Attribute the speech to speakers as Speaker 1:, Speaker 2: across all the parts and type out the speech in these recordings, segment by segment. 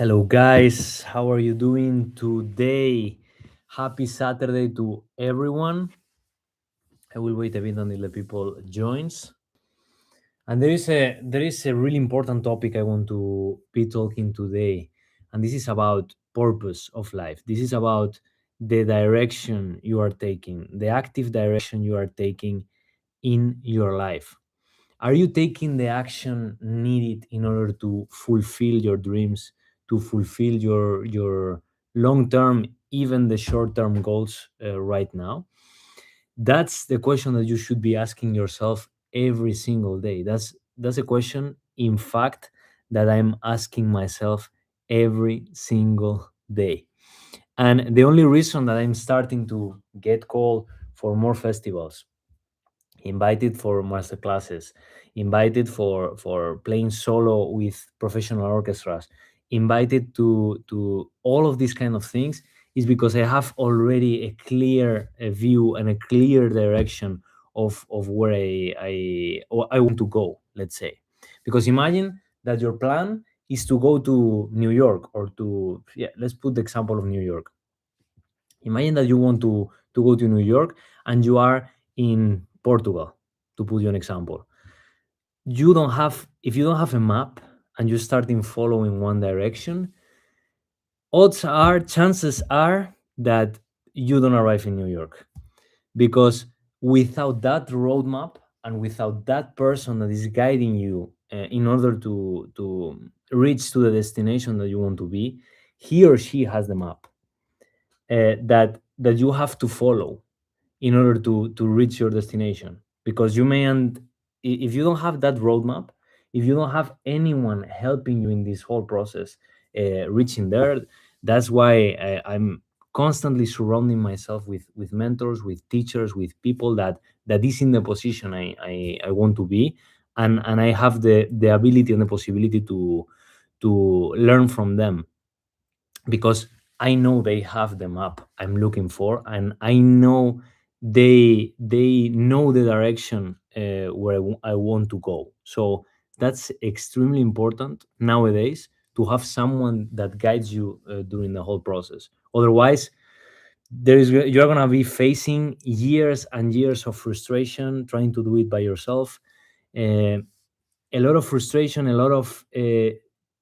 Speaker 1: Hello, guys. How are you doing today? Happy Saturday to everyone. I will wait a bit until the people joins. And there is a really important topic I want to be talking today, and this is about purpose of life. This is about the direction you are taking, the active direction you are taking in your life. Are you taking the action needed in order to fulfill your dreams, to fulfill your long term, even the short term goals right now? That's the question that you should be asking yourself every single day. That's a question, in fact, that I'm asking myself every single day. And the only reason that I'm starting to get called for more festivals, invited for master classes, invited for playing solo with professional orchestras, invited to all of these kind of things, is because I have already a clear view and a clear direction of where I want to go, let's say. Because imagine that your plan is to go to New York, or to, yeah, let's put the example of New York. Imagine that you want to go to New York and you are in Portugal, to put you an example. You don't have If you don't have a map and you're starting following one direction, chances are that you don't arrive in New York, because without that roadmap and without that person that is guiding you in order to reach to the destination that you want to be, he or she has the map that you have to follow in order to reach your destination. Because you may and if you don't have that roadmap, if you don't have anyone helping you in this whole process, reaching there. That's why I'm constantly surrounding myself with mentors, with teachers, with people that is in the position I want to be, and I have the ability and the possibility to learn from them, because I know they have the map I'm looking for, and I know they know the direction where I want to go. So that's extremely important nowadays, to have someone that guides you during the whole process. Otherwise, you're gonna be facing years and years of frustration trying to do it by yourself. Uh, a lot of frustration, a lot of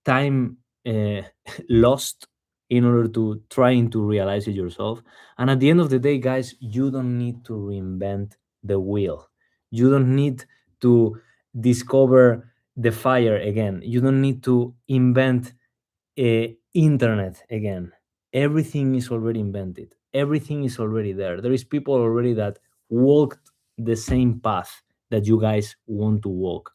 Speaker 1: time uh, lost in order to trying to realize it yourself. And at the end of the day, guys, you don't need to reinvent the wheel. You don't need to discover the fire again. You don't need to invent internet again. Everything is already invented. Everything is already there. There is people already that walked the same path that you guys want to walk.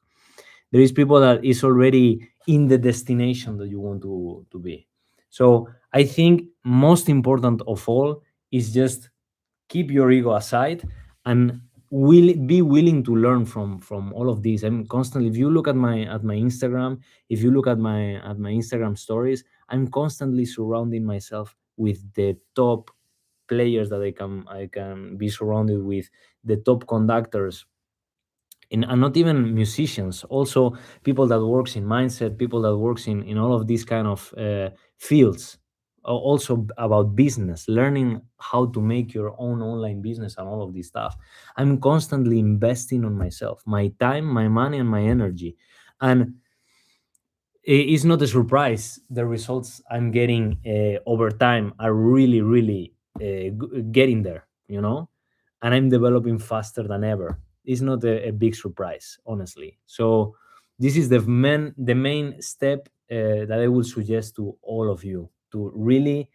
Speaker 1: There is people that is already in the destination that you want to be. So I think most important of all is just keep your ego aside and will be willing to learn from all of these. I'm constantly, if you look at my Instagram, if you look at my Instagram stories, I'm constantly surrounding myself with the top players that I can be surrounded with, the top conductors, and not even musicians, also people that works in mindset, people that works in all of these kind of fields. Also about business, learning how to make your own online business and all of this stuff. I'm constantly investing on myself, my time, my money, and my energy. And it's not a surprise, the results I'm getting over time are really, really getting there, and I'm developing faster than ever. It's not a big surprise, honestly. So this is the main step that I would suggest to all of you, to really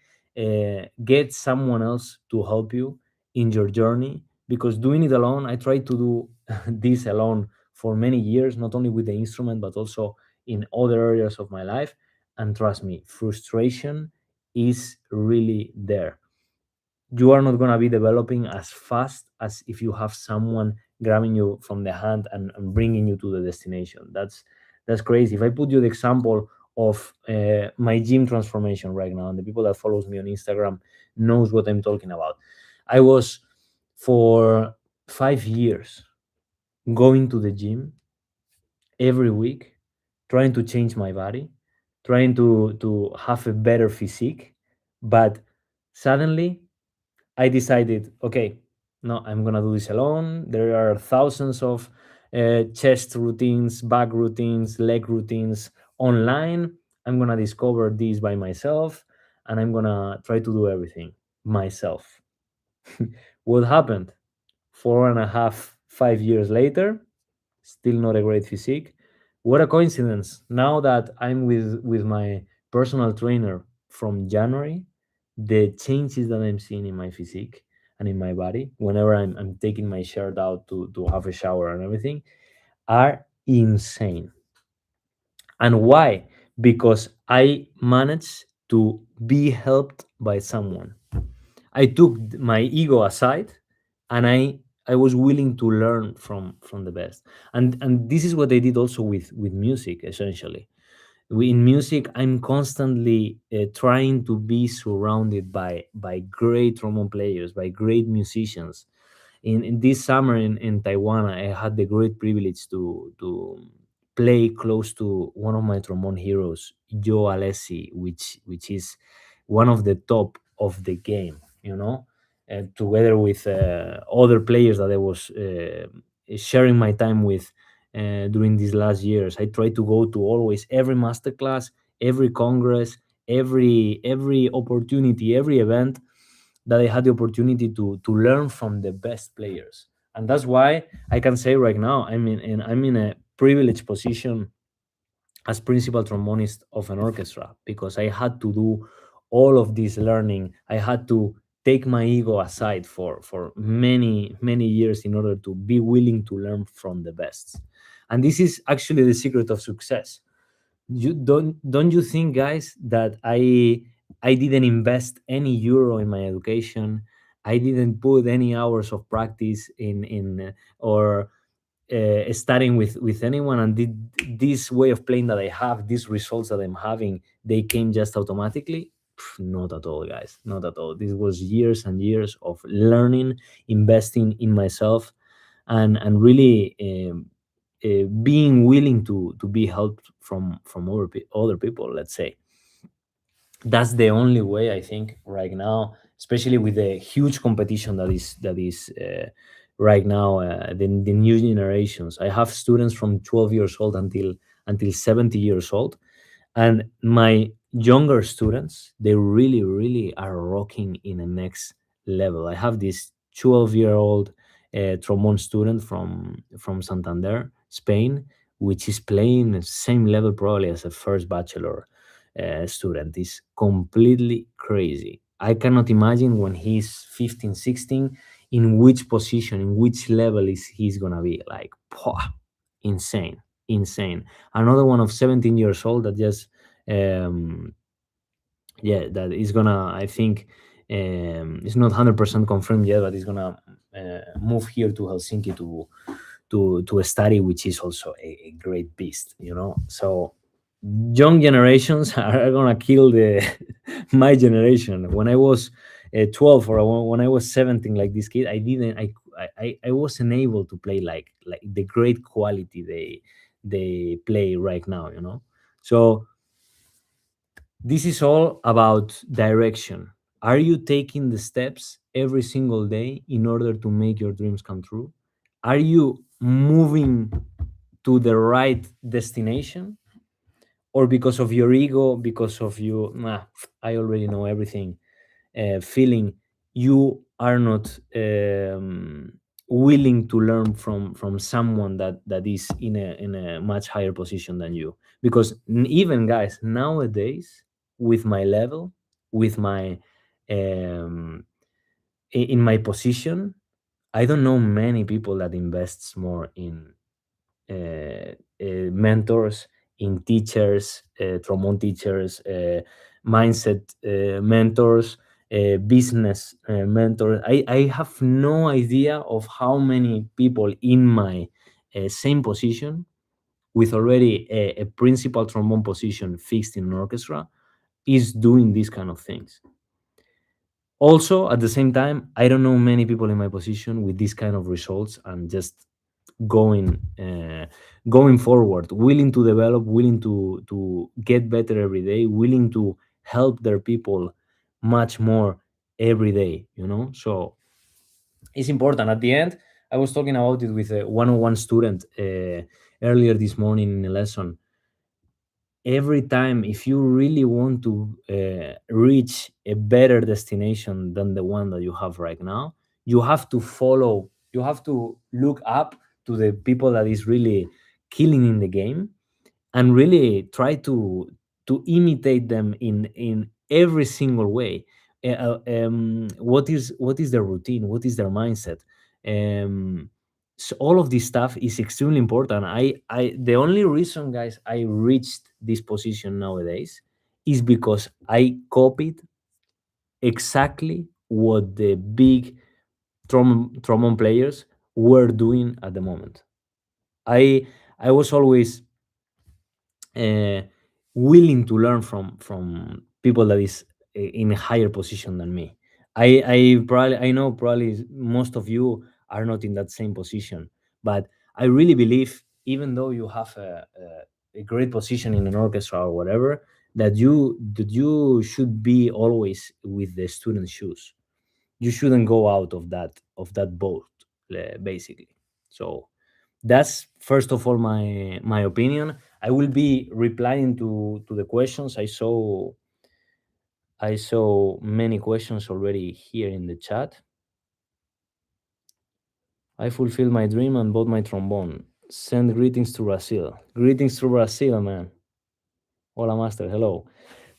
Speaker 1: get someone else to help you in your journey. Because doing it alone, I tried to do this alone for many years, not only with the instrument but also in other areas of my life. And trust me, frustration is really there. You are not going to be developing as fast as if you have someone grabbing you from the hand and bringing you to the destination. That's crazy. If I put you the example of my gym transformation right now, and the people that follows me on Instagram knows what I'm talking about. I was for 5 years going to the gym every week, trying to change my body, trying to have a better physique. But suddenly I decided, okay, no, I'm gonna do this alone. There are thousands of chest routines, back routines, leg routines online. I'm gonna discover this by myself, and I'm gonna try to do everything myself. What happened? 4.5, 5 years later, still not a great physique. What a coincidence! Now that I'm with my personal trainer from January, the changes that I'm seeing in my physique and in my body, whenever I'm taking my shirt out to have a shower and everything, are insane. And why? Because I managed to be helped by someone. I took my ego aside, and I was willing to learn from the best. And this is what I did also with music. Essentially, in music, I'm constantly trying to be surrounded by great trombone players, by great musicians. In this summer in Taiwan, I had the great privilege to play close to one of my trombone heroes, Joe Alessi, which is one of the top of the game, together with other players that I was sharing my time with during these last years. I try to go to always every masterclass, every congress, every opportunity, every event that I had the opportunity to learn from the best players. And that's why I can say right now I'm in a privileged position as principal trombonist of an orchestra, because I had to do all of this learning. I had to take my ego aside for many years in order to be willing to learn from the best. And this is actually the secret of success. You don't you think, guys, that I didn't invest any euro in my education? I didn't put any hours of practice in or studying with anyone, and did this way of playing that I have, these results that I'm having, they came just automatically? Not at all, guys, not at all. This was years and years of learning, investing in myself, and really being willing to be helped from other people, let's say. That's the only way, I think, right now, especially with the huge competition that is right now, the new generations. I have students from 12 years old until 70 years old, and my younger students, they really are rocking in the next level. I have this 12-year-old trombone student from Santander, Spain, which is playing the same level probably as a first bachelor student. Is completely crazy. I cannot imagine when he's 15, 16, in which position, in which level is he's gonna be. Like, insane, insane. Another one of 17 years old that just um yeah, that is gonna, I think, it's not 100% confirmed yet, but it's gonna move here to Helsinki to study, which is also a great beast, so young generations are gonna kill the my generation. When I was 12, or when I was 17, like this kid, I didn't I wasn't able to play like the great quality they play right now, so this is all about direction. Are you taking the steps every single day in order to make your dreams come true? Are you moving to the right destination? Or because of your ego, because of you, nah, I already know everything, feeling, you are not willing to learn from someone that is in a much higher position than you? Because even, guys, nowadays, with my level, with my um, in my position, I don't know many people that invests more in mentors, in teachers, trombone teachers, mindset mentors, business mentors. I have no idea of how many people in my same position, with already a principal trombone position fixed in an orchestra, is doing these kind of things. Also, at the same time, I don't know many people in my position with this kind of results and just going going forward, willing to develop, willing to get better every day, willing to help their people much more every day, you know. So it's important. At the end, I was talking about it with a one-on-one student earlier this morning in a lesson. Every time, if you really want to reach a better destination than the one that you have right now, you have to follow, you have to look up to the people that is really killing in the game, and really try to imitate them in every single way. What is their routine, what is their mindset? um, so all of this stuff is extremely important. I The only reason, guys, I reached this position nowadays is because I copied exactly what the big trombone players were doing at the moment. I was always uh, willing to learn from people that is in a higher position than me. I know probably most of you are not in that same position, but I really believe, even though you have a great position in an orchestra or whatever, that you should be always with the student shoes. You shouldn't go out of that boat, basically. So that's first of all my opinion. I will be replying to the questions. I saw many questions already here in the chat. I fulfilled my dream and bought my trombone. Send greetings to Brazil. Greetings to Brazil, man. Hola, master. Hello.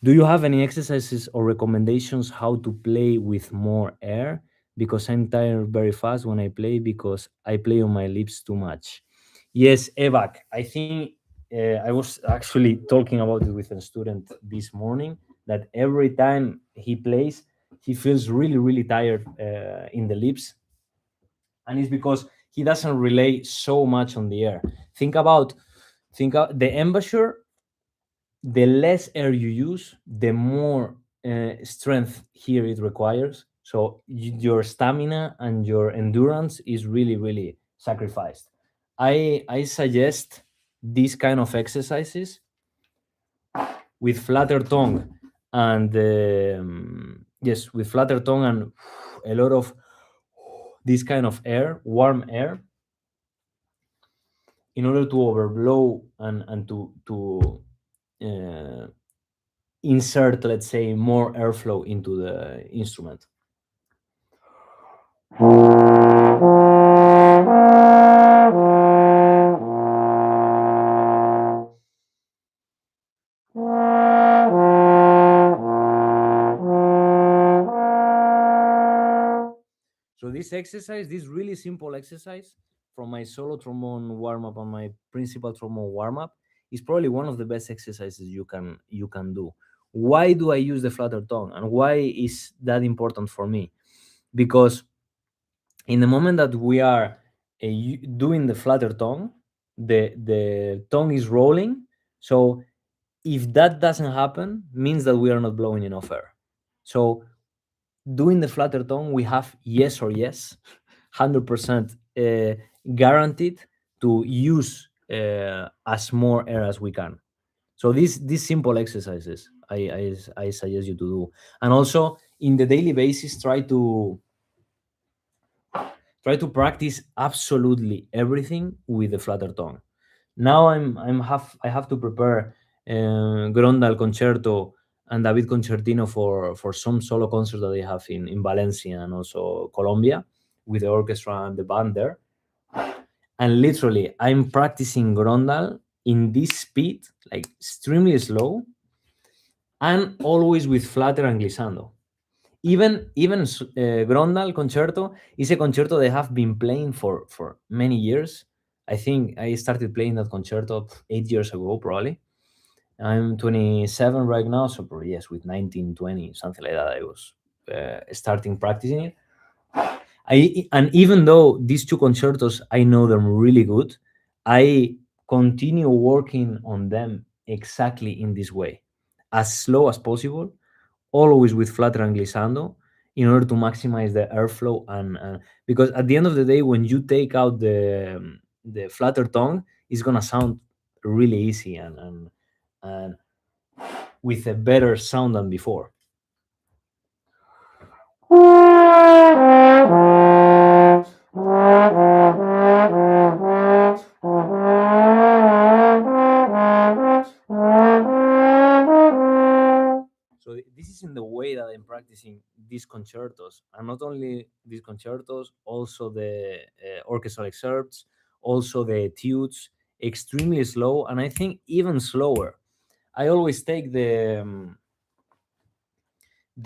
Speaker 1: Do you have any exercises or recommendations how to play with more air? Because I'm tired very fast when I play because I play on my lips too much. Yes, Evac. I think I was actually talking about it with a student this morning, that every time he plays, he feels really, really tired in the lips, and it's because he doesn't relay so much on the air. Think about the embouchure. The less air you use, the more strength here it requires. So your stamina and your endurance is really, really sacrificed. I suggest these kind of exercises with flatter tongue, and yes, with flatter tongue and a lot of this kind of air, warm air, in order to overblow and to uh, insert, let's say, more airflow into the instrument. So this exercise, this really simple exercise from my solo trombone warm up and my principal trombone warm up, is probably one of the best exercises you can do. Why do I use the flatter tongue, and why is that important for me? Because in the moment that we are doing the flatter tongue, the tongue is rolling. So if that doesn't happen, means that we are not blowing enough air. So doing the flatter tongue, we have yes or yes, 100% guaranteed to use as more air as we can. So these simple exercises I suggest you to do, and also in the daily basis, try to practice absolutely everything with the flatter tongue. Now I have to prepare Grondal concerto and David concertino for some solo concerts that they have in Valencia and also Colombia, with the orchestra and the band there. And literally, I'm practicing Grondal in this speed, like extremely slow, and always with flatter and glissando. Even Grondal concerto is a concerto they have been playing for many years. I think I started playing that concerto 8 years ago, probably. I'm 27 right now, so probably, yes, with 19, 20, something like that, I was starting practicing it. And even though these two concertos, I know them really good, I continue working on them exactly in this way, as slow as possible, always with flutter and glissando, in order to maximize the airflow. And because at the end of the day, when you take out the flatter tongue is gonna sound really easy, and with a better sound than before. So this is in the way that I'm practicing these concertos, and not only these concertos, also the orchestral excerpts, also the etudes, extremely slow, and I think even slower. I always take the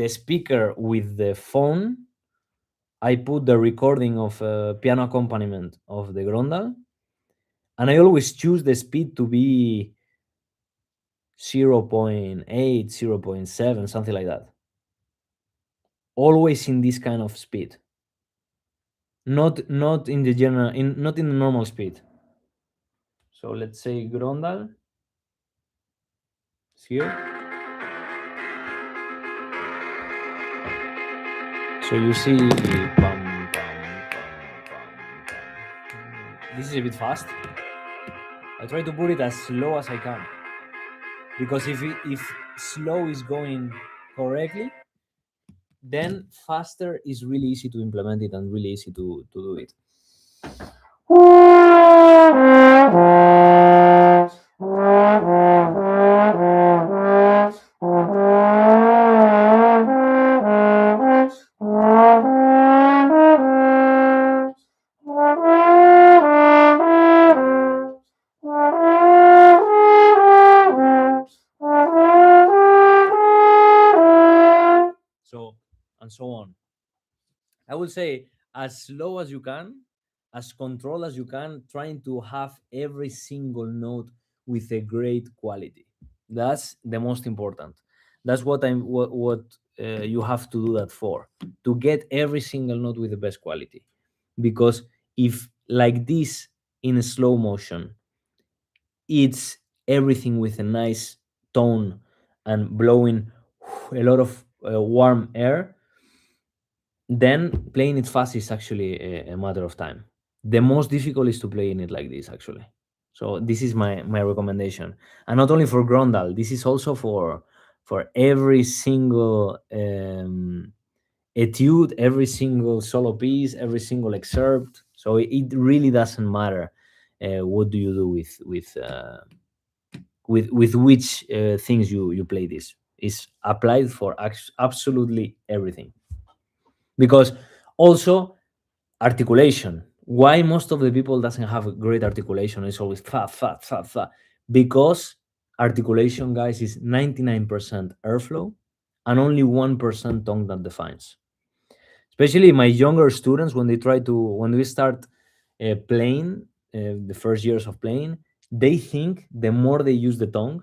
Speaker 1: speaker with the phone. I put the recording of piano accompaniment of the Grondal, and I always choose the speed to be 0.8, 0.7, something like that. Always in this kind of speed, not in the general, not in the normal speed. So let's say Grondal is here. So you see, this is a bit fast. I try to put it as slow as I can, because if slow is going correctly, then faster is really easy to implement it and really easy to do it. So, and so on. I would say as slow as you can, as controlled as you can, trying to have every single note with a great quality. That's the most important. That's what you have to do that for, to get every single note with the best quality. Because if like this in slow motion, it's everything with a nice tone and blowing a lot of warm air, then playing it fast is actually a matter of time. The most difficult is to play in it like this, actually. So this is my recommendation, and not only for Grondal. This is also for every single etude, every single solo piece, every single excerpt. So it really doesn't matter what do you do with which things you play. This is applied for absolutely everything, because also articulation. Why most of the people doesn't have a great articulation? It's always fa fa fa fa, because articulation, guys, is 99% airflow and only 1% tongue that defines. Especially my younger students, when we start playing, the first years of playing, they think the more they use the tongue,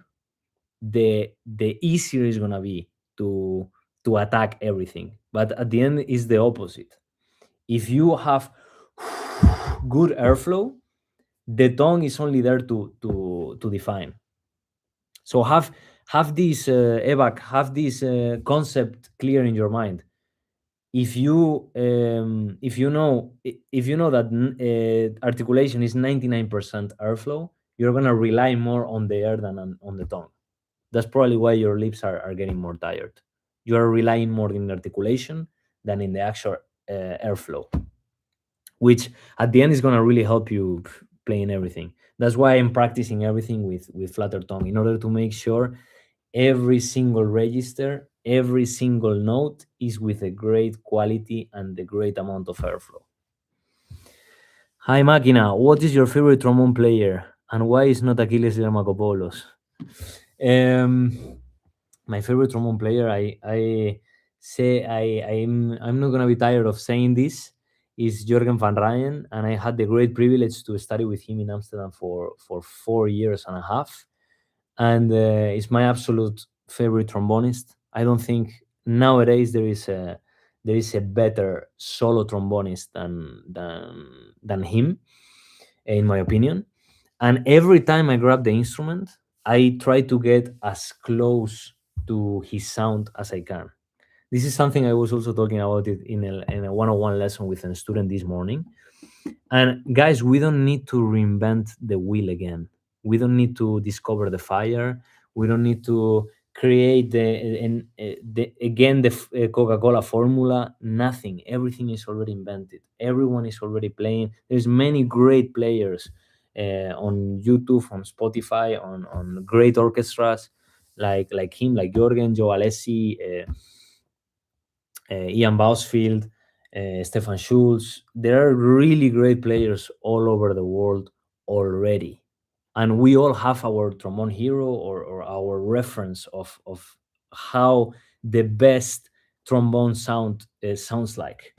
Speaker 1: the easier it's gonna be to attack everything. But at the end, is the opposite. If you have good airflow, the tongue is only there to define. So have this evac, have this concept clear in your mind. If you know that articulation is 99% airflow, you're gonna rely more on the air than on the tongue. That's probably why your lips are getting more tired. You are relying more in articulation than in the actual airflow, which at the end is going to really help you playing everything. That's why I'm practicing everything with flatter tongue, in order to make sure every single register, every single note is with a great quality and a great amount of airflow. Hi Makina, what is your favorite trombone player and why is not Achilles Dermakopoulos? Um, my favorite trombone player, I say I'm not gonna be tired of saying this, is Jürgen van Ryen, and I had the great privilege to study with him in Amsterdam for 4 years and a half, and it's my absolute favorite trombonist. I don't think nowadays there is a better solo trombonist than him, in my opinion. And every time I grab the instrument, I try to get as close to his sound as I can. This is something I was also talking about it in a one-on-one lesson with a student this morning. And guys, we don't need to reinvent the wheel again. We don't need to discover the fire. We don't need to create the Coca-Cola formula. Nothing. Everything is already invented. Everyone is already playing. There's many great players on YouTube, on Spotify, on great orchestras like him, like Jorgen, Joe Alessi, Ian Bousfield, Stefan Schulz. There are really great players all over the world already. And we all have our trombone hero, or our reference of how the best trombone sounds like.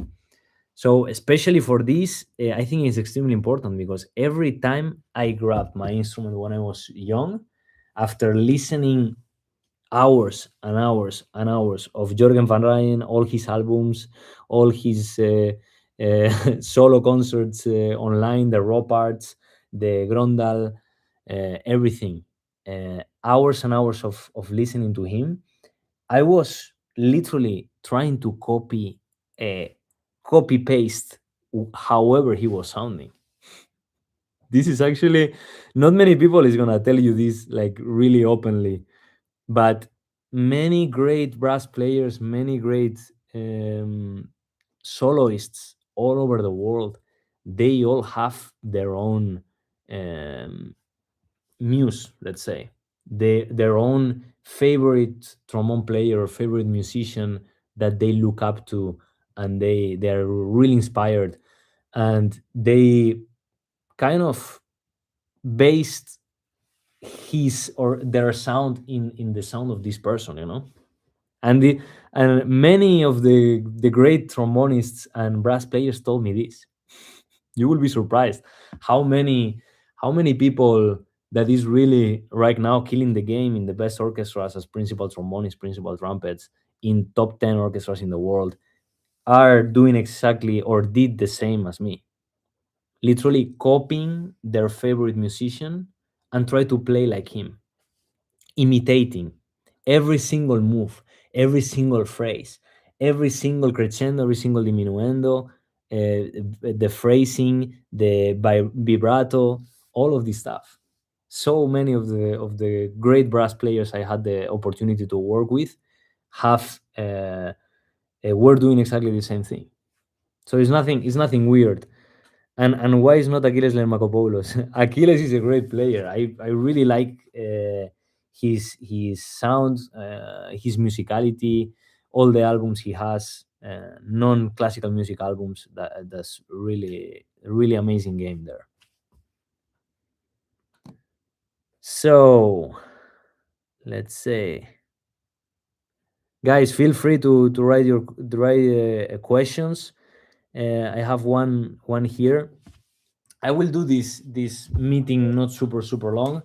Speaker 1: So, especially for this, I think it's extremely important because every time I grabbed my instrument when I was young, after listening hours and hours and hours of Jorgen van Rijn, all his albums, all his solo concerts online, the raw parts, the Grondal, everything. Hours and hours of listening to him. I was literally trying to copy paste however he was sounding. This is actually not many people is gonna tell you this like really openly, but many great brass players, many great soloists all over the world, they all have their own um, muse, let's say, their own favorite trombone player or favorite musician that they look up to, and they are really inspired, and they kind of based his or their sound in the sound of this person, and many of the great trombonists and brass players told me this. You will be surprised how many people that is really right now killing the game in the best orchestras as principal trombonists, principal trumpets, in top 10 orchestras in the world, are doing exactly or did the same as me, literally copying their favorite musician and try to play like him, imitating every single move, every single phrase, every single crescendo, every single diminuendo, the phrasing, the vibrato, all of this stuff. So many of the great brass players I had the opportunity to work with have were doing exactly the same thing. So it's nothing weird. And why is not Achilles Lermakopoulos? Achilles is a great player. I really like his sound, his musicality, all the albums he has, non-classical music albums. That's really amazing game there. So let's say, guys, feel free to write questions. I have one here. I will do this meeting not super long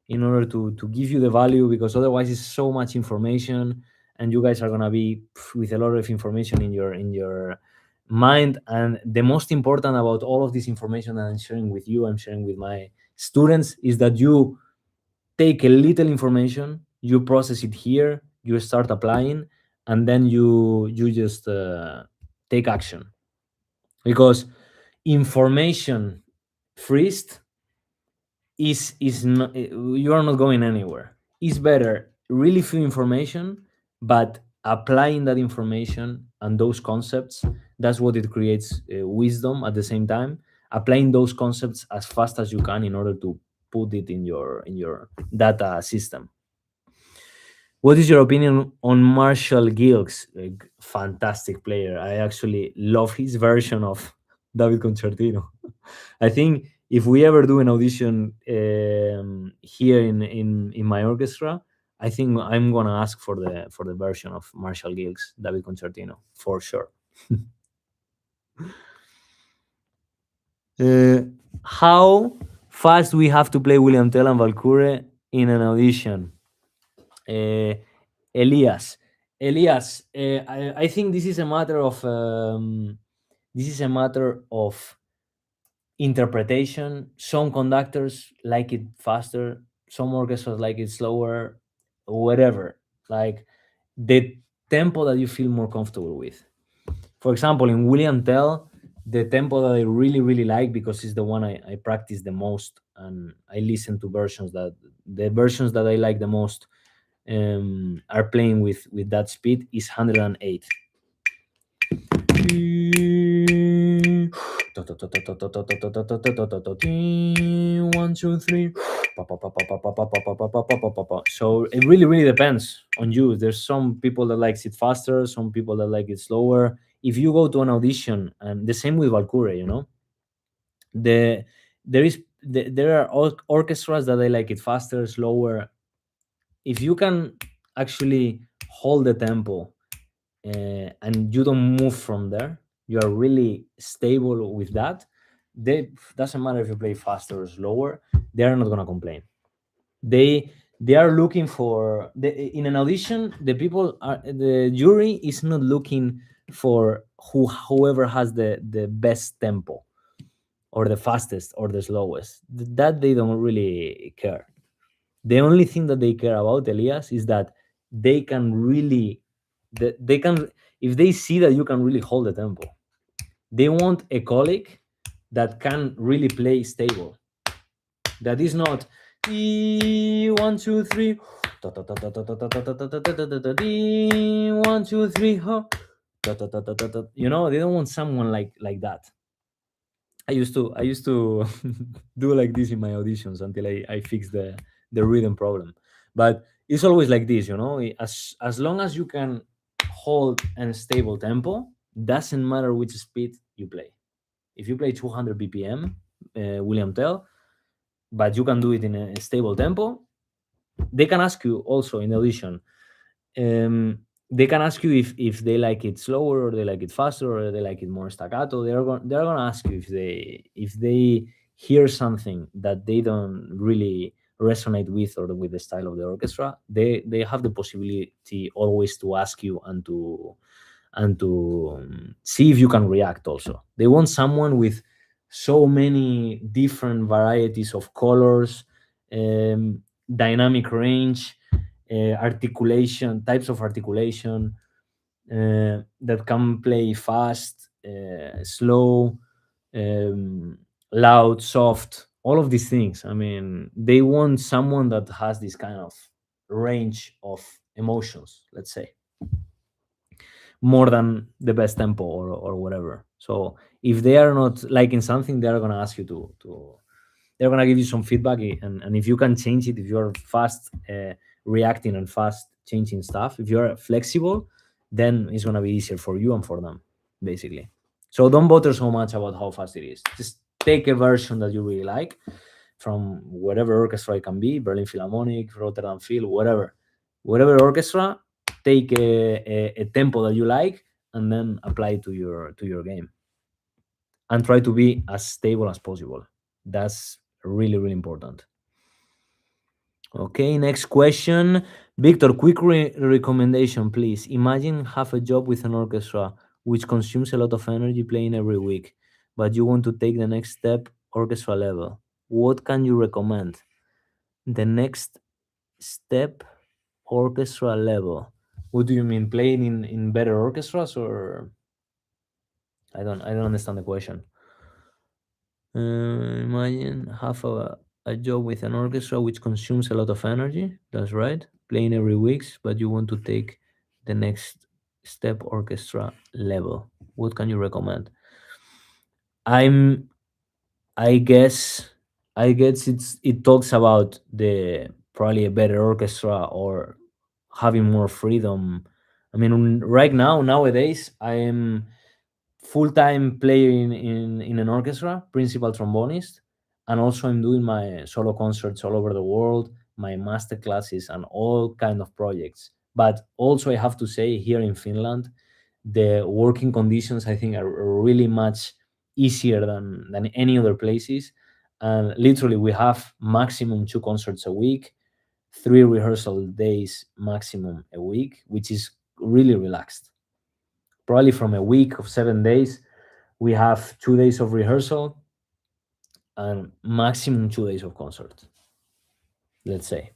Speaker 1: in order to give you the value, because otherwise it's so much information and you guys are gonna be with a lot of information in your mind. And the most important about all of this information that I'm sharing with you, I'm sharing with my students, is that you take a little information, you process it here, you start applying, and then you just take action, because information freezed is not, you are not going anywhere. It's better really few information, but applying that information and those concepts, that's what it creates wisdom. At the same time, applying those concepts as fast as you can in order to put it in your data system. What is your opinion on Marshall Gilks? A fantastic player. I actually love his version of David Concertino. I think if we ever do an audition here in my orchestra, I think I'm gonna ask for the version of Marshall Gilks, David Concertino, for sure. Uh, how fast we have to play William Tell and Valkyrie in an audition? Uh, Elias, Elias, I think this is a matter of interpretation. Some conductors like it faster, some orchestras like it slower, whatever. Like the tempo that you feel more comfortable with. For example, in William Tell, The tempo that I really really like, because it's the one I practice the most, and I listen to versions that the versions that I like the most are playing with that speed, is 108. 1, 2, 3. So it really really depends on you. There's some people that likes it faster, some people that like it slower. If you go to an audition, and the same with Valkyrie, the there are orchestras that they like it faster, slower. If you can actually hold the tempo, and you don't move from there, you are really stable with that. They doesn't matter if you play faster or slower, they are not gonna complain. They are looking for in an audition. The jury is not looking for whoever has the best tempo, or the fastest or the slowest. That they don't really care. The only thing that they care about, Elias, is that they can really, they can, if they see that you can really hold the tempo, they want a colleague that can really play stable. That is not 1, 2, 3, 1, 2, 3, they don't want someone like that. I used to do like this in my auditions until I fixed the rhythm problem. But it's always like this, as long as you can hold a stable tempo, doesn't matter which speed you play. If you play 200 BPM, William Tell, but you can do it in a stable tempo, they can ask you also in the audition. They can ask you if they like it slower, or they like it faster, or they like it more staccato. They're going to ask you if they hear something that they don't really resonate with, or with the style of the orchestra. They have the possibility always to ask you, and to see if you can react. Also, they want someone with so many different varieties of colors, dynamic range, articulation, types of articulation, that can play fast, slow, loud, soft, all of these things. I mean, they want someone that has this kind of range of emotions, let's say, more than the best tempo, or whatever. So if they are not liking something, they are going to ask you to they're going to give you some feedback, and if you can change it, if you're fast reacting and fast changing stuff, if you're flexible, then it's going to be easier for you and for them, basically. So don't bother so much about how fast it is. Just take a version that you really like from whatever orchestra it can be, Berlin Philharmonic, Rotterdam Phil, whatever orchestra. Take a tempo that you like, and then apply it to your game, and try to be as stable as possible. That's really really important. Okay, next question. Victor, quick recommendation, please. Imagine have a job with an orchestra which consumes a lot of energy playing every week, but you want to take the next step, orchestra level. What can you recommend? The next step, orchestra level. What do you mean, playing in better orchestras, or I don't understand the question. Imagine have a job with an orchestra which consumes a lot of energy. That's right. Playing every weeks, but you want to take the next step, orchestra level. What can you recommend? I'm I guess it talks about the probably a better orchestra, or having more freedom. I mean, right now nowadays I am full-time player in an orchestra, principal trombonist, and also I'm doing my solo concerts all over the world, my master classes, and all kind of projects. But also I have to say, here in Finland, the working conditions I think are really much easier than any other places. And literally we have maximum 2 concerts a week, 3 rehearsal days maximum a week, which is really relaxed. Probably from a week of 7 days, we have 2 days of rehearsal and maximum 2 days of concert, let's say.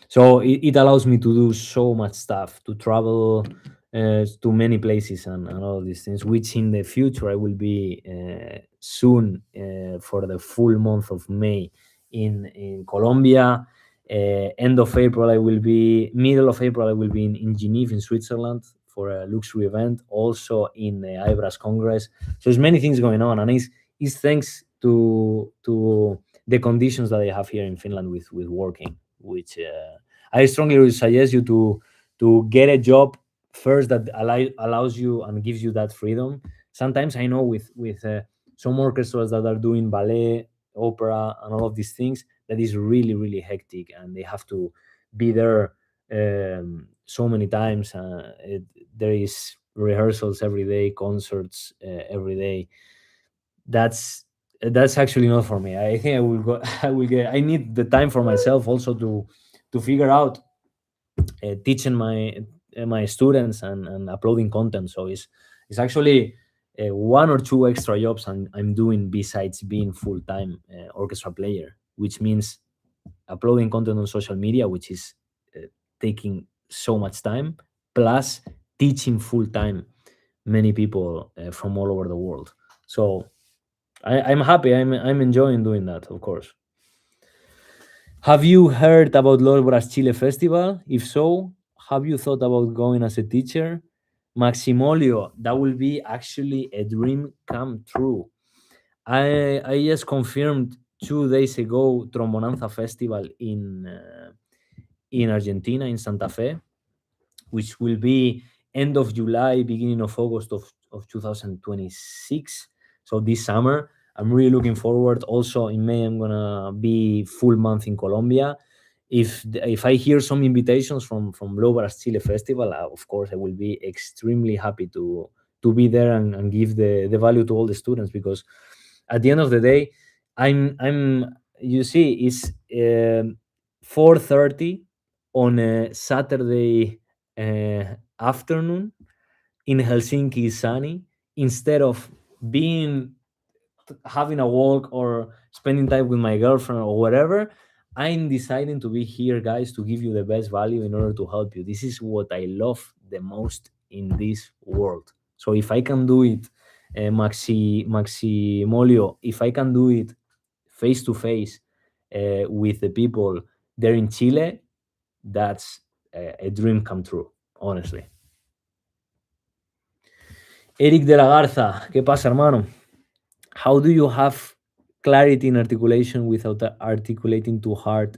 Speaker 1: So it allows me to do so much stuff, to travel, to many places and all these things, which in the future I will be soon for the full month of May in Colombia. End of April I will be, middle of April I will be in Geneva in Switzerland for a luxury event, also in the IBRAS Congress. So there's many things going on, and it's thanks to the conditions that I have here in Finland with working, which I strongly would suggest you to get a job first that allows you and gives you that freedom. Sometimes I know with some orchestras that are doing ballet, opera, and all of these things, that is really really hectic, and they have to be there so many times. There is rehearsals every day, concerts every day. That's actually not for me. I think I will go. I need the time for myself also to figure out teaching my students and uploading content. So it's actually one or two extra jobs I'm doing besides being full time orchestra player, which means uploading content on social media, which is taking so much time, plus teaching full time many people from all over the world. So I'm happy. I'm enjoying doing that, of course. Have you heard about Lobras Chile Festival? If so, have you thought about going as a teacher? Maximolio, that will be actually a dream come true. I just confirmed 2 days ago Trombonanza Festival in Argentina, in Santa Fe, which will be end of July, beginning of August of 2026. So this summer, I'm really looking forward. Also in May, I'm gonna be full month in Colombia. If I hear some invitations from Lobras Chile Festival, of course I will be extremely happy to be there and give the value to all the students, because at the end of the day, I'm you see it's 4:30 on a Saturday afternoon in Helsinki, sunny, instead of being having a walk or spending time with my girlfriend or whatever. I'm deciding to be here, guys, to give you the best value in order to help you. This is what I love the most in this world. So if I can do it, Maxi Molio, if I can do it face to face with the people there in Chile, that's a dream come true, honestly. Eric de la Garza, ¿qué pasa, hermano? How do you have clarity in articulation without articulating too hard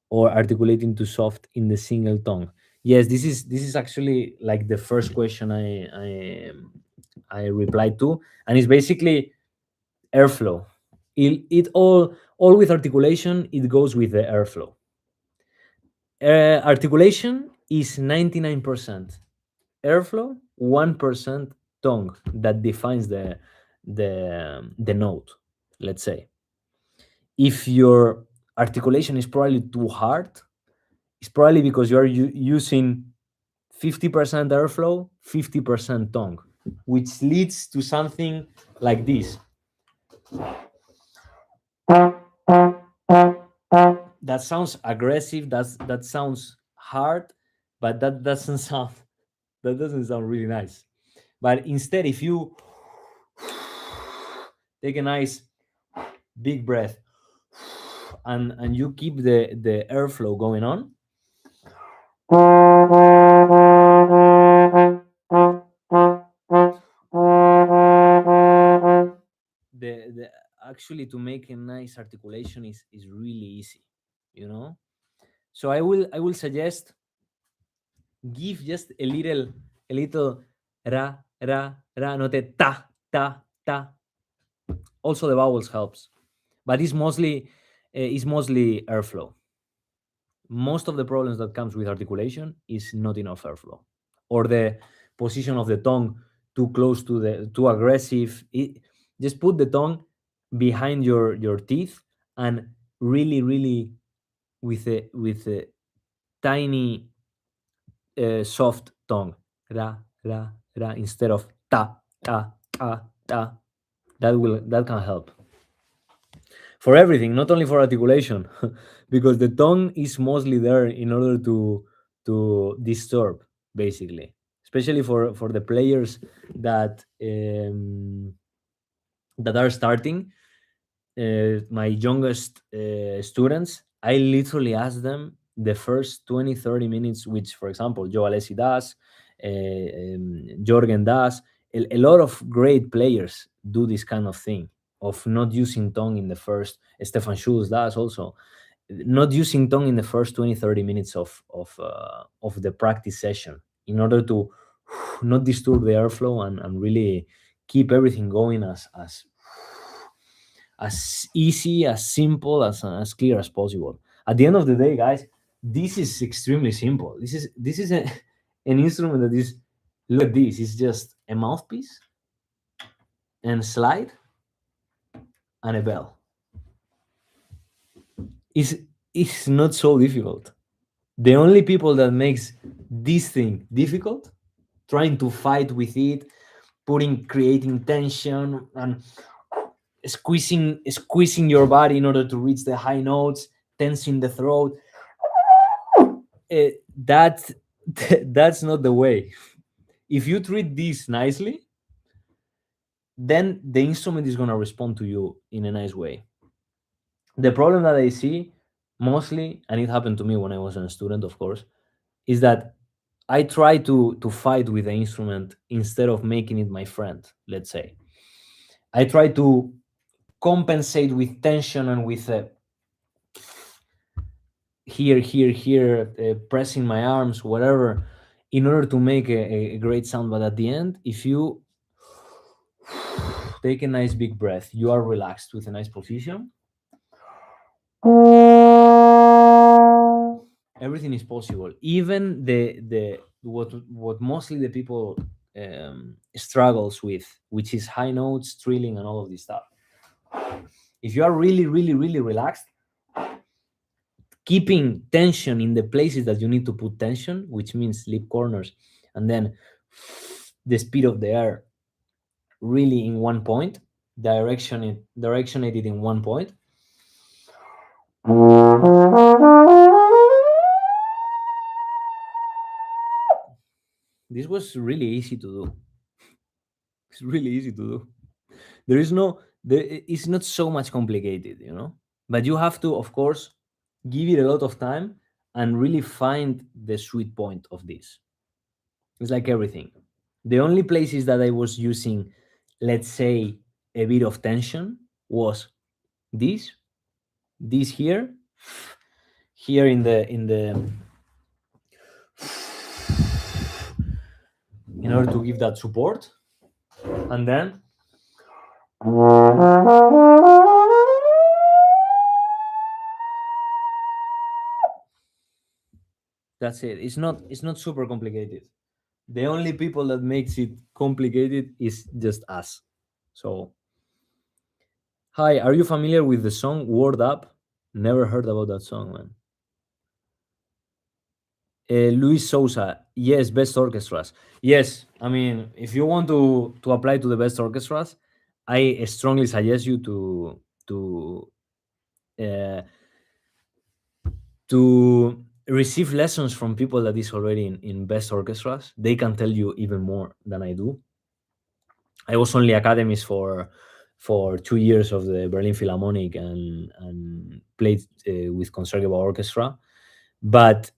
Speaker 1: or articulating too soft in the single tongue? Yes, this is actually like the first question I replied to, and it's basically airflow. It all with articulation. It goes with the airflow. Articulation is 99% airflow, 1% tongue that defines the note. Let's say if your articulation is probably too hard, it's probably because you are using 50% airflow, 50% tongue, which leads to something like this. That sounds aggressive. That sounds hard, but that doesn't sound really nice. But instead, if you take a nice big breath and you keep the airflow going on, the actually to make a nice articulation is really easy, you know. So I will suggest give just a little ra ra ra, not a ta ta ta. Also the vowels helps, but it's mostly airflow. Most of the problems that comes with articulation is not enough airflow, or the position of the tongue too close to the too aggressive. Just put the tongue behind your teeth and really really with a tiny soft tongue, ra ra ra, instead of ta ta ta ta. That can help for everything, not only for articulation, because the tongue is mostly there in order to disturb, basically, especially for the players that are starting. My youngest students, I literally ask them the first 20, 30 minutes, which, for example, Joe Alessi does, Jorgen does. A lot of great players do this kind of thing of not using tongue in the first. Stefan Schulz does also, not using tongue in the first 20, 30 minutes of the practice session, in order to not disturb the airflow, and really keep everything going as easy, as simple, as clear as possible. At the end of the day, guys, this is extremely simple. This is an instrument that is, look at this. It's just a mouthpiece and slide and a bell. It's not so difficult. The only people that makes this thing difficult, trying to fight with it, creating tension and squeezing your body in order to reach the high notes, tensing the throat. That that's not the way. If you treat this nicely, then the instrument is going to respond to you in a nice way. The problem that I see mostly, and it happened to me when I was a student, of course, is that I try to fight with the instrument instead of making it my friend. Let's say I try to compensate with tension and with here, pressing my arms, whatever, in order to make a great sound. But at the end, if you take a nice big breath, you are relaxed with a nice position, everything is possible. Even the what mostly the people struggles with, which is high notes, trilling, and all of this stuff. If you are really, really, really relaxed, keeping tension in the places that you need to put tension, which means lip corners, and then the speed of the air really in one point, directionated in one point. This was really easy to do. It's really easy to do. It's not so much complicated, But you have to, of course, give it a lot of time and really find the sweet point of this. It's like everything. The only places that I was using, let's say, a bit of tension was this, this here in order to give that support, and then that's it. It's not super complicated. The only people that makes it complicated is just us. So, hi, are you familiar with the song Word Up? Never heard about that song, man. Luis Sousa, yes, best orchestras. Yes, I mean, if you want to apply to the best orchestras, I strongly suggest you uh, to receive lessons from people that is already in best orchestras. They can tell you even more than I do. I was only academist for 2 years of the Berlin Philharmonic, and played with concertgebouw orchestra, but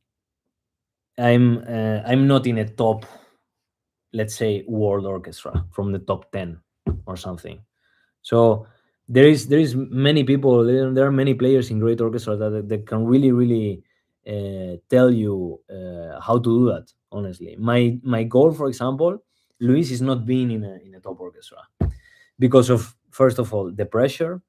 Speaker 1: I'm not in a top, let's say, world orchestra from the top 10 or something. So there is many people, there are many players in great orchestra that can really tell you how to do that. Honestly, my goal, for example, Luis, is not being in a top orchestra, because of, first of all, the pressure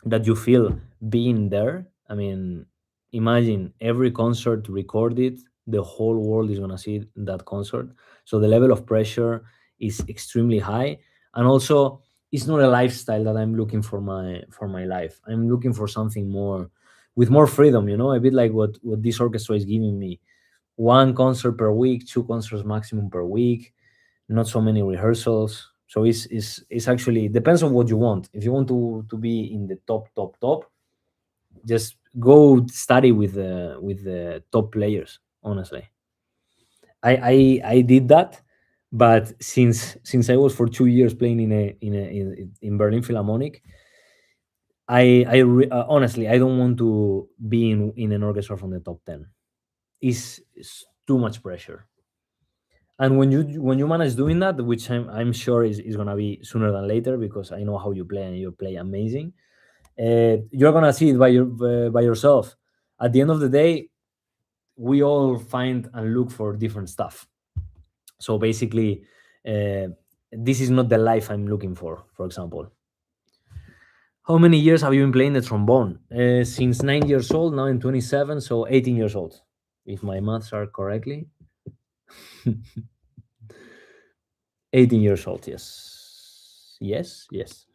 Speaker 1: that you feel being there. I mean, imagine every concert recorded, the whole world is going to see that concert. So the level of pressure is extremely high. And also, it's not a lifestyle that I'm looking for my life. I'm looking for something more, with more freedom, a bit like what this orchestra is giving me. One concert per week, two concerts maximum per week, not so many rehearsals. So it's actually depends on what you want. If you want to be in the top, just go study with the top players, honestly. I did that, but since I was for 2 years playing in Berlin Philharmonic, honestly I don't want to be in an orchestra from the top 10. It's too much pressure. And when you manage doing that, which I'm sure is gonna be sooner than later, because I know how you play and you play amazing. You're gonna see it by yourself. At the end of the day, we all find and look for different stuff. So basically, uh, this is not the life I'm looking for example. How many years have you been playing the trombone? Since 9 years old. Now I'm 27, so 18 years old, if my maths are correctly. 18 years old, yes. Yes, yes.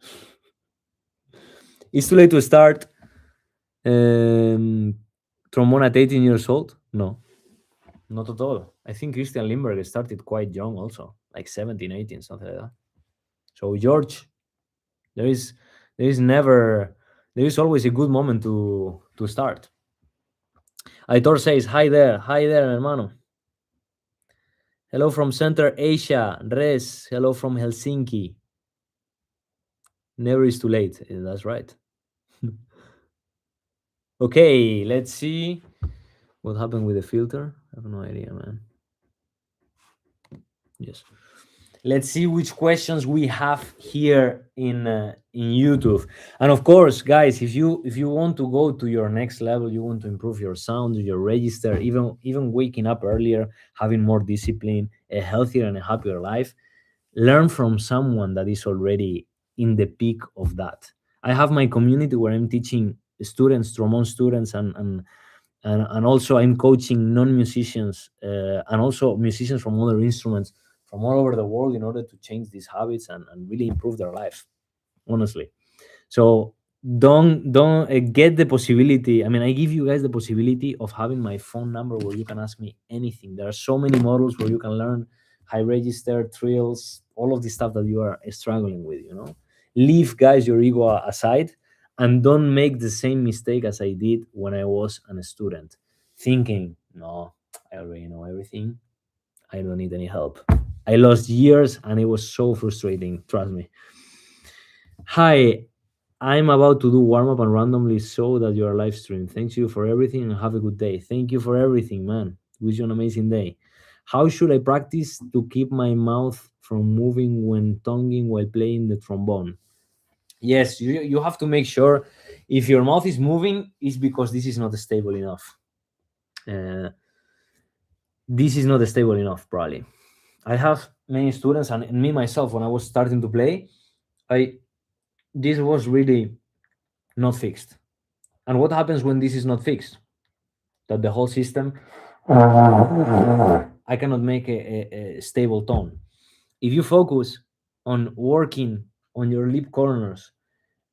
Speaker 1: It's too late to start um, trombone at 18 years old? No, not at all. I think Christian Lindbergh started quite young also, like 17, 18, something like that. So, George, there is there is never there is always a good moment to start. Aitor says, hi there, hermano. Hello from Central Asia. Res, hello from Helsinki. Never is too late. That's right. Okay, let's see what happened with the filter. I have no idea, man. Yes. Let's see which questions we have here in YouTube. And of course, guys, if you want to go to your next level, you want to improve your sound, your register, even waking up earlier, having more discipline, a healthier and a happier life, learn from someone that is already in the peak of that. I have my community where I'm teaching students, trombone students, and also I'm coaching non-musicians, and also musicians from other instruments from all over the world, in order to change these habits and really improve their life, honestly. So don't get the possibility. I mean, I give you guys the possibility of having my phone number where you can ask me anything. There are so many models where you can learn high register, trills, all of the stuff that you are struggling with. Leave, guys, your ego aside, and don't make the same mistake as I did when I was a student, thinking, no, I already know everything, I don't need any help. I lost years and it was so frustrating, trust me. Hi, I'm about to do warm up and randomly so that you are live stream. Thanks you for everything and have a good day. Thank you for everything, man. Wish you an amazing day. How should I practice to keep my mouth from moving when tonguing while playing the trombone? Yes, you have to make sure if your mouth is moving, it's because this is not stable enough. Uh, this is not stable enough, probably. I have many students, and me myself, when I was starting to play, I this was really not fixed. And what happens when this is not fixed? That the whole system, I cannot make a stable tone. If you focus on working on your lip corners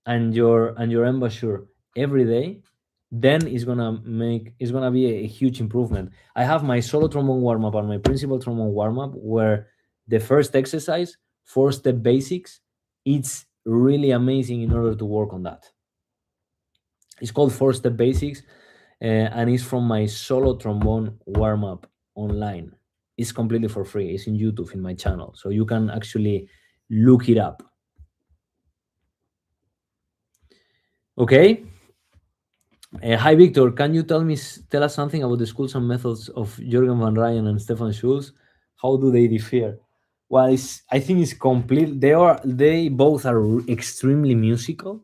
Speaker 1: and your embouchure every day, then it's gonna be a huge improvement. I have my solo trombone warm up and my principal trombone warm up, where the first exercise, 4-step basics, it's really amazing in order to work on that. It's called 4-step basics, and it's from my solo trombone warm up online. It's completely for free. It's in YouTube in my channel, so you can actually look it up. Okay. Hi, Victor. Can you tell us something about the schools and methods of Jürgen van Ryan and Stefan Schulz? How do they differ? Well, I think it's complete. They both are extremely musical.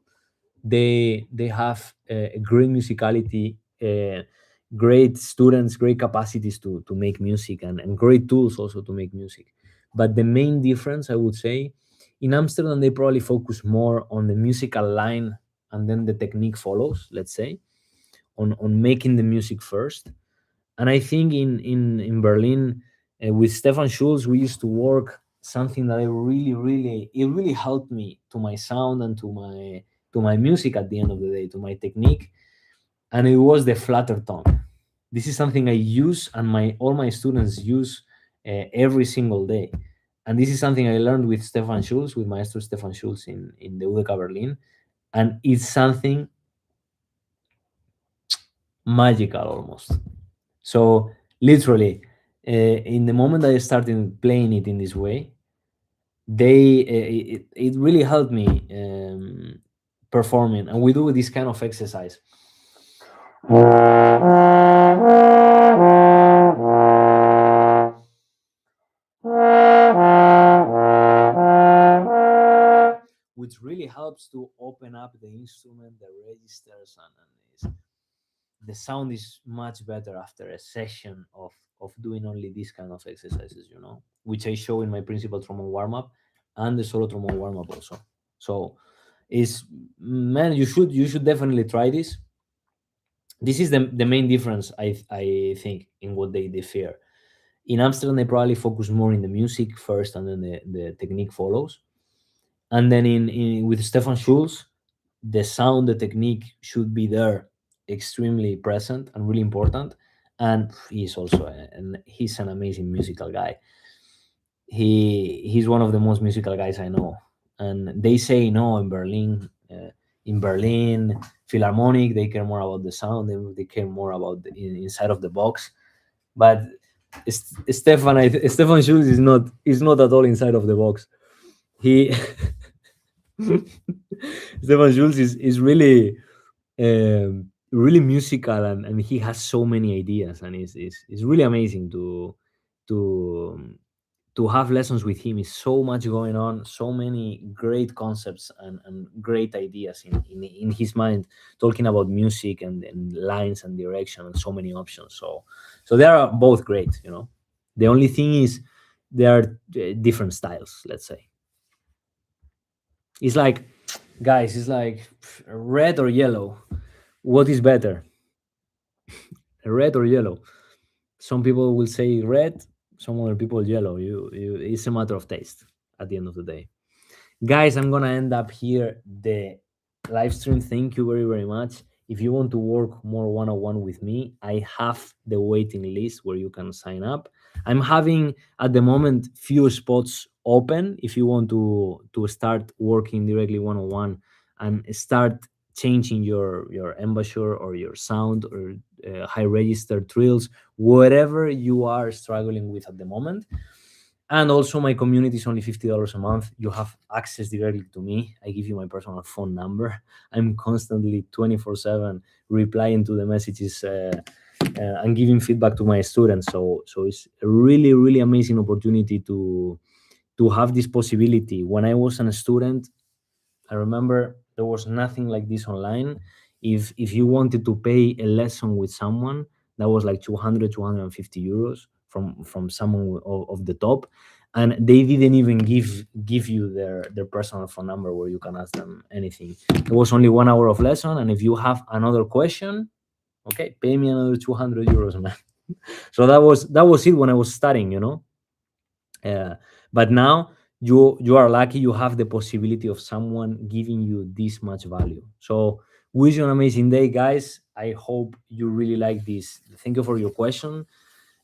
Speaker 1: They have a great musicality, great students, great capacities to make music, and great tools also to make music. But the main difference, I would say, in Amsterdam, they probably focus more on the musical line, and then the technique follows, let's say, on making the music first. And I think in Berlin, with Stefan Schulz, we used to work something that I really helped me to my sound and to my music at the end of the day, to my technique, and it was the flatter tongue. This is something I use, and my all my students use every single day. And this is something I learned with Stefan Schulz, with Maestro Stefan Schulz in the UDK Berlin, and it's something magical almost. So literally, In the moment I started playing it in this way, it really helped me performing. And we do this kind of exercise, which really helps to open up the instrument, the registers, and the sound is much better after a session of doing only these kind of exercises, which I show in my principal trombone warm up and the solo trombone warm up also. So, is man, you should definitely try this. This is the main difference I think in what they differ. In Amsterdam, they probably focus more in the music first, and then the technique follows. And then in with Stefan Schulz, the sound, the technique should be there, extremely present and really important. And he's an amazing musical guy. He's one of the most musical guys I know. And they say no in Berlin. In Berlin Philharmonic, they care more about the sound. They care more about the inside of the box. But Stefan Schulz is not at all inside of the box. He Stefan Schulz is really musical, and he has so many ideas, and it's really amazing to to have lessons with him. Is so much going on, so many great concepts and great ideas in his mind, talking about music and lines and direction and so many options. So they are both great. The only thing is they are different styles, let's say. It's like, guys, it's like red or yellow. What is better, red or yellow? Some people will say red, some other people yellow. It's a matter of taste at the end of the day. Guys, I'm gonna end up here the live stream. Thank you very, very much. If you want to work more one-on-one with me, I have the waiting list where you can sign up. I'm having at the moment few spots open if you want to start working directly one-on-one and start changing your embouchure or your sound or high register trills, whatever you are struggling with at the moment. And also, my community is only $50 a month. You have access directly to me. I give you my personal phone number. I'm constantly 24/7 replying to the messages and giving feedback to my students. So it's a really, really amazing opportunity to have this possibility. When I was a student, I remember there was nothing like this online. If you wanted to pay a lesson with someone, that was like 250 euros from someone of the top, and they didn't even give you their personal phone number where you can ask them anything. It was only 1 hour of lesson, and if you have another question, okay, pay me another 200 euros, man. So that was it when I was studying. uh, but now you are lucky you have the possibility of someone giving you this much value. So wish you an amazing day, guys. I hope you really like this. Thank you for your question.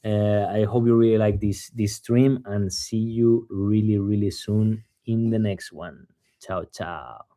Speaker 1: I hope you really like this stream, and see you really, really soon in the next one. Ciao, ciao.